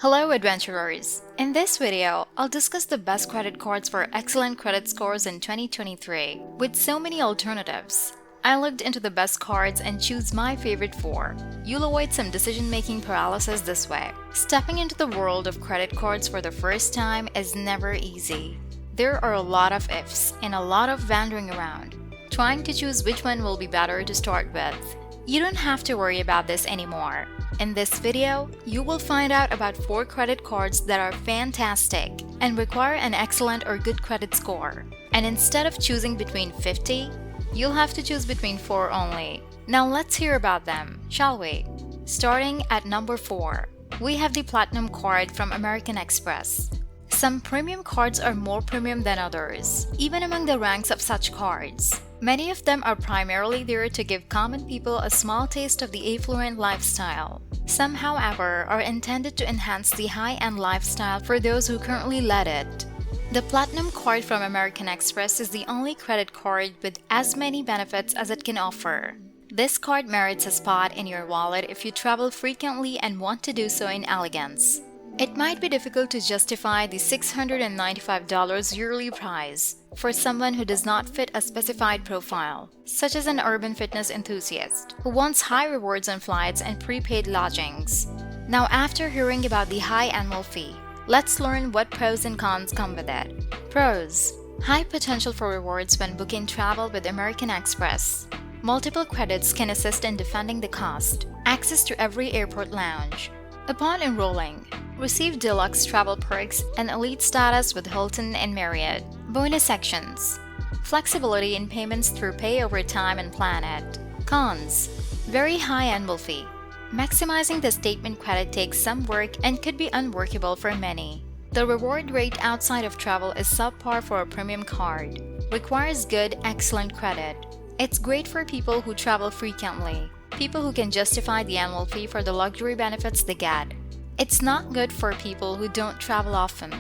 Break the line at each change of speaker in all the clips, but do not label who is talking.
Hello adventurers! In this video, I'll discuss the best credit cards for excellent credit scores in 2023. With so many alternatives, I looked into the best cards and choose my favorite 4. You'll avoid some decision-making paralysis this way. Stepping into the world of credit cards for the first time is never easy. There are a lot of ifs and a lot of wandering around, trying to choose which one will be better to start with. You don't have to worry about this anymore. In this video, you will find out about 4 credit cards that are fantastic and require an excellent or good credit score. And instead of choosing between 50, you'll have to choose between 4 only. Now let's hear about them, shall we? Starting at number 4, we have the Platinum card from American Express. Some premium cards are more premium than others, even among the ranks of such cards. Many of them are primarily there to give common people a small taste of the affluent lifestyle. Some, however, are intended to enhance the high-end lifestyle for those who currently lead it. The Platinum card from American Express is the only credit card with as many benefits as it can offer. This card merits a spot in your wallet if you travel frequently and want to do so in elegance. It might be difficult to justify the $695 yearly price for someone who does not fit a specified profile, such as an urban fitness enthusiast who wants high rewards on flights and prepaid lodgings. Now, after hearing about the high annual fee, let's learn what pros and cons come with it. Pros: high potential for rewards when booking travel with American Express. Multiple credits can assist in defending the cost. Access to every airport lounge. Upon enrolling, receive deluxe travel perks and elite status with Hilton and Marriott. Bonus sections. Flexibility in payments through Pay Over Time and Planet. Cons: very high annual fee. Maximizing the statement credit takes some work and could be unworkable for many. The reward rate outside of travel is subpar for a premium card. Requires good, excellent credit. It's great for people who travel frequently, people who can justify the annual fee for the luxury benefits they get. It's not good for people who don't travel often,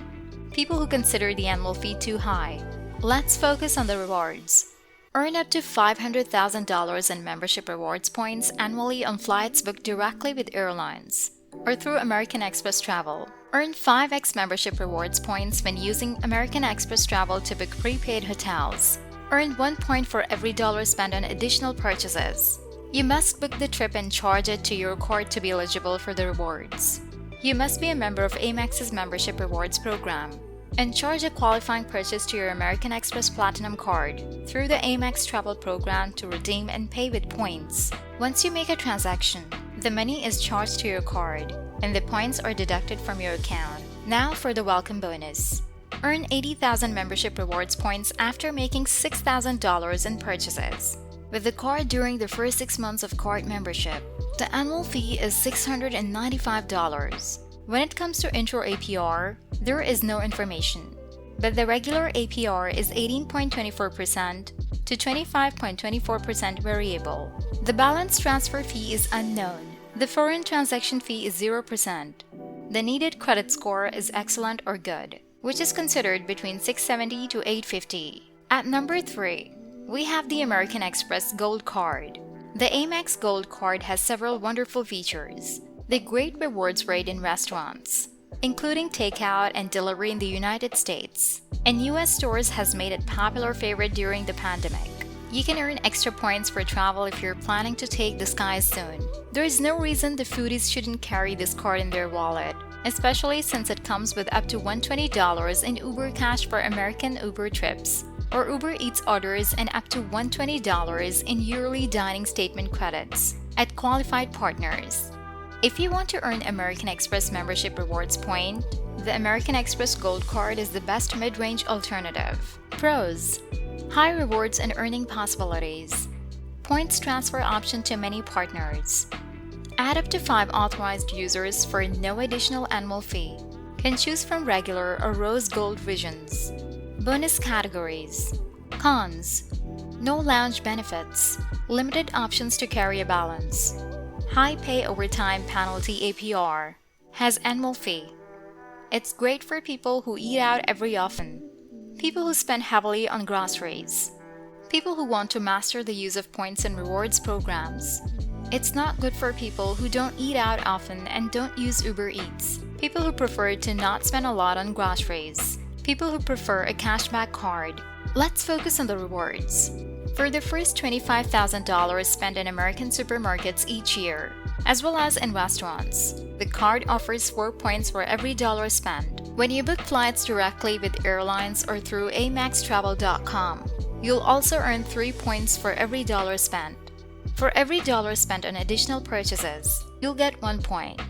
people who consider the annual fee too high. Let's focus on the rewards. Earn up to $500,000 in membership rewards points annually on flights booked directly with airlines or through American Express Travel. Earn 5x membership rewards points when using American Express Travel to book prepaid hotels. Earn 1 point for every dollar spent on additional purchases. You must book the trip and charge it to your card to be eligible for the rewards. You must be a member of Amex's membership rewards program and charge a qualifying purchase to your American Express Platinum card through the Amex travel program to redeem and pay with points. Once you make a transaction, the money is charged to your card and the points are deducted from your account. Now for the welcome bonus. Earn 80,000 membership rewards points after making $6,000 in purchases. With the card during the first 6 months of card membership, the annual fee is $695. When it comes to intro APR, there is no information, but the regular APR is 18.24% to 25.24% variable. The balance transfer fee is unknown. The foreign transaction fee is 0%. The needed credit score is excellent or good, which is considered between 670 to 850. At number 3, we have the American Express Gold Card. The Amex Gold Card has several wonderful features. The great rewards rate in restaurants, including takeout and delivery in the United States, and US stores has made it a popular favorite during the pandemic. You can earn extra points for travel if you're planning to take the skies soon. There is no reason the foodies shouldn't carry this card in their wallet, especially since it comes with up to $120 in Uber Cash for American Uber trips, or Uber Eats orders and up to $120 in yearly dining statement credits at qualified partners. If you want to earn American Express membership rewards point, the American Express Gold Card is the best mid-range alternative. Pros: high rewards and earning possibilities. Points transfer option to many partners. Add up to 5 authorized users for no additional annual fee. Can choose from regular or rose gold visions. Bonus categories. Cons: no lounge benefits. Limited options to carry a balance. High pay over time penalty APR. Has annual fee. It's great for people who eat out every often. People who spend heavily on groceries. People who want to master the use of points and rewards programs. It's not good for people who don't eat out often and don't use Uber Eats, people who prefer to not spend a lot on groceries, people who prefer a cashback card. Let's focus on the rewards. For the first $25,000 spent in American supermarkets each year, as well as in restaurants, the card offers 4 points for every dollar spent. When you book flights directly with airlines or through amaxtravel.com, you'll also earn 3 points for every dollar spent. For every dollar spent on additional purchases, you'll get 1 point.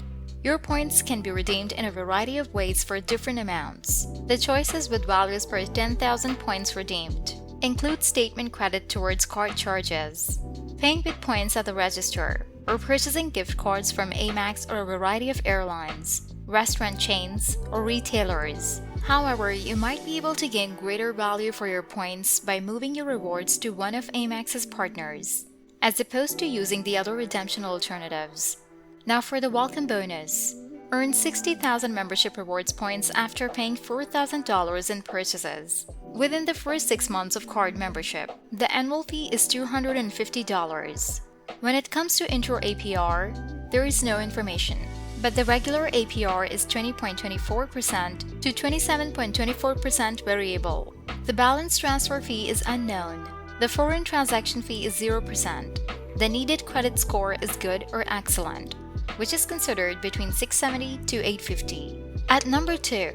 Your points can be redeemed in a variety of ways for different amounts. The choices with values per 10,000 points redeemed include statement credit towards card charges, paying with points at the register, or purchasing gift cards from Amex or a variety of airlines, restaurant chains, or retailers. However, you might be able to gain greater value for your points by moving your rewards to one of Amex's partners, as opposed to using the other redemption alternatives. Now for the welcome bonus. Earn 60,000 membership rewards points after paying $4,000 in purchases. Within the first 6 months of card membership, the annual fee is $250. When it comes to intro APR, there is no information, but the regular APR is 20.24% to 27.24% variable. The balance transfer fee is unknown. The foreign transaction fee is 0%. The needed credit score is good or excellent, which is considered between 670 to 850. At number 2,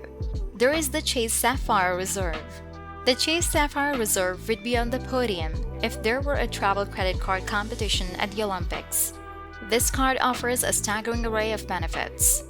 there is the Chase Sapphire Reserve. The Chase Sapphire Reserve would be on the podium if there were a travel credit card competition at the Olympics. This card offers a staggering array of benefits,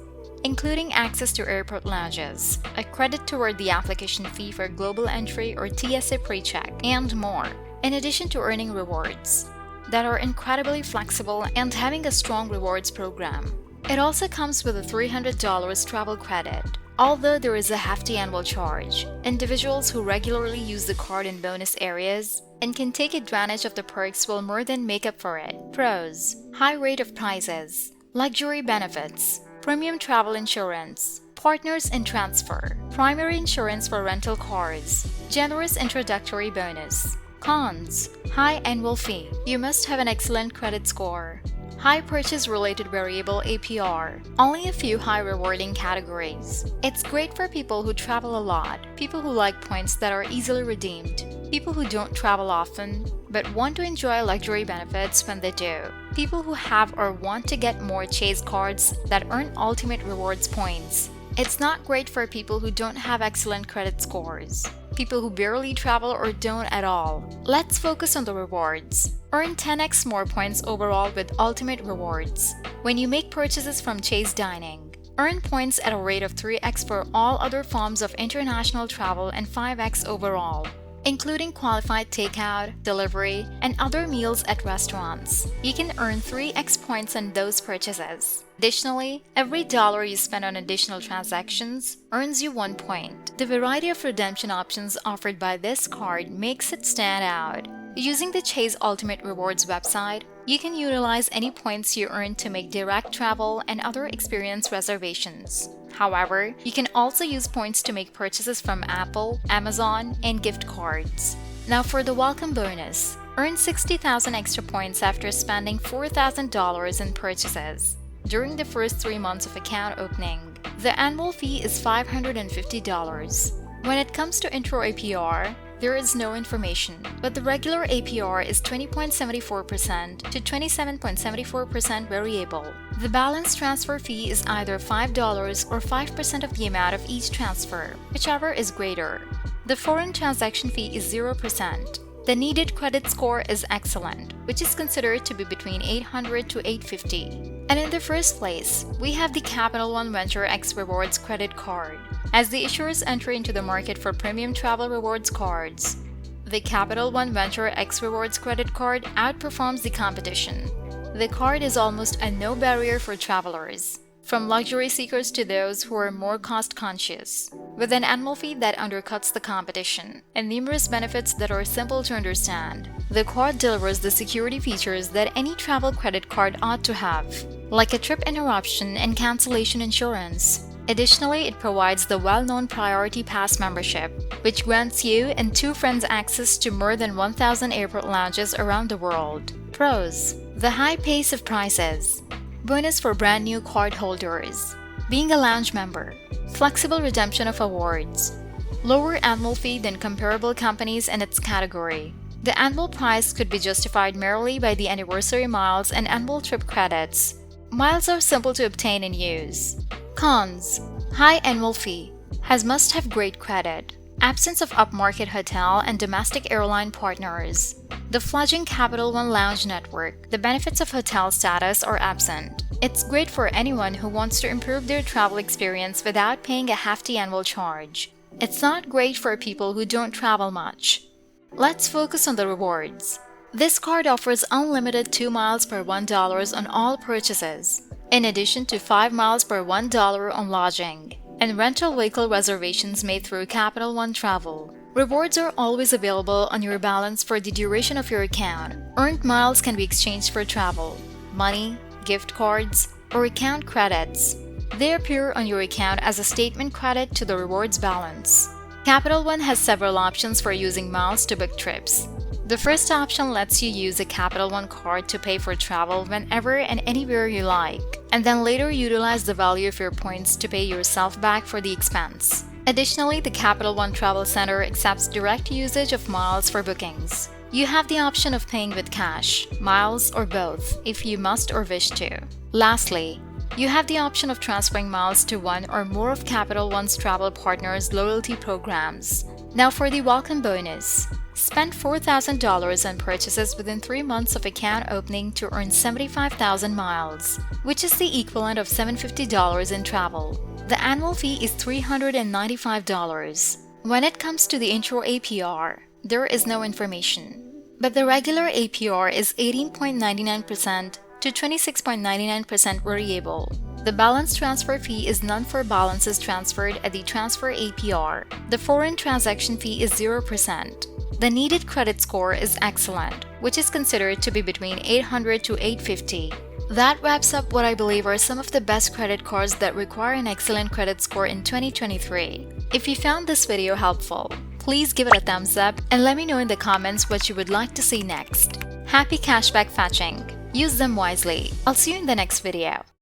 including access to airport lounges, a credit toward the application fee for global entry or TSA pre-check, and more, in addition to earning rewards that are incredibly flexible and having a strong rewards program. It also comes with a $300 travel credit. Although there is a hefty annual charge, individuals who regularly use the card in bonus areas and can take advantage of the perks will more than make up for it. Pros: high rate of prizes, luxury benefits, premium travel insurance, partners in transfer, primary insurance for rental cars, generous introductory bonus. Cons: high annual fee. You must have an excellent credit score. High purchase-related variable APR. Only a few high rewarding categories. It's great for people who travel a lot, people who like points that are easily redeemed, people who don't travel often but want to enjoy luxury benefits when they do, people who have or want to get more Chase cards that earn ultimate rewards points. It's not great for people who don't have excellent credit scores, people who barely travel or don't at all. Let's focus on the rewards. Earn 10x more points overall with ultimate rewards. When you make purchases from Chase Dining, earn points at a rate of 3x for all other forms of international travel and 5x overall, including qualified takeout, delivery, and other meals at restaurants. You can earn 3x points on those purchases. Additionally, every dollar you spend on additional transactions earns you 1 point. The variety of redemption options offered by this card makes it stand out. Using the Chase Ultimate Rewards website, you can utilize any points you earn to make direct travel and other experience reservations. However, you can also use points to make purchases from Apple, Amazon, and gift cards. Now for the welcome bonus. Earn 60,000 extra points after spending $4,000 in purchases during the first 3 months of account opening. The annual fee is $550. When it comes to intro APR, there is no information, but the regular APR is 20.74% to 27.74% variable. The balance transfer fee is either $5 or 5% of the amount of each transfer, whichever is greater. The foreign transaction fee is 0%. The needed credit score is excellent, which is considered to be between 800 to 850. And in the first place, we have the Capital One Venture X Rewards credit card. As the issuer's entry into the market for premium travel rewards cards, the Capital One Venture X Rewards credit card outperforms the competition. The card is almost a no barrier for travelers, from luxury seekers to those who are more cost-conscious, with an annual fee that undercuts the competition and numerous benefits that are simple to understand. The card delivers the security features that any travel credit card ought to have, like a trip interruption and cancellation insurance. Additionally, it provides the well-known Priority Pass membership, which grants you and 2 friends access to more than 1,000 airport lounges around the world. Pros: The high pace of prices. Bonus for brand new card holders. Being a lounge member. Flexible redemption of awards. Lower annual fee than comparable companies in its category. The annual price could be justified merely by the anniversary miles and annual trip credits. Miles are simple to obtain and use. Cons. High annual fee. Has must-have great credit. Absence of upmarket hotel and domestic airline partners. The fledgling Capital One Lounge network. The benefits of hotel status are absent. It's great for anyone who wants to improve their travel experience without paying a hefty annual charge. It's not great for people who don't travel much. Let's focus on the rewards. This card offers unlimited 2 miles per $1 on all purchases, in addition to 5 miles per $1 on lodging, and rental vehicle reservations made through Capital One Travel. Rewards are always available on your balance for the duration of your account. Earned miles can be exchanged for travel, money, gift cards, or account credits. They appear on your account as a statement credit to the rewards balance. Capital One has several options for using miles to book trips. The first option lets you use a Capital One card to pay for travel whenever and anywhere you like, and then later utilize the value of your points to pay yourself back for the expense. Additionally, the Capital One Travel Center accepts direct usage of miles for bookings. You have the option of paying with cash, miles, or both if you must or wish to. Lastly, you have the option of transferring miles to one or more of Capital One's travel partners' loyalty programs. Now for the welcome bonus. Spend $4,000 on purchases within 3 months of account opening to earn 75,000 miles, which is the equivalent of $750 in travel. The annual fee is $395. When it comes to the intro APR, there is no information, but the regular APR is 18.99% to 26.99% variable. The balance transfer fee is none for balances transferred at the transfer APR. The foreign transaction fee is 0%. The needed credit score is excellent, which is considered to be between 800 to 850. That wraps up what I believe are some of the best credit cards that require an excellent credit score in 2023. If you found this video helpful, please give it a thumbs up and let me know in the comments what you would like to see next. Happy cashback fetching! Use them wisely. I'll see you in the next video.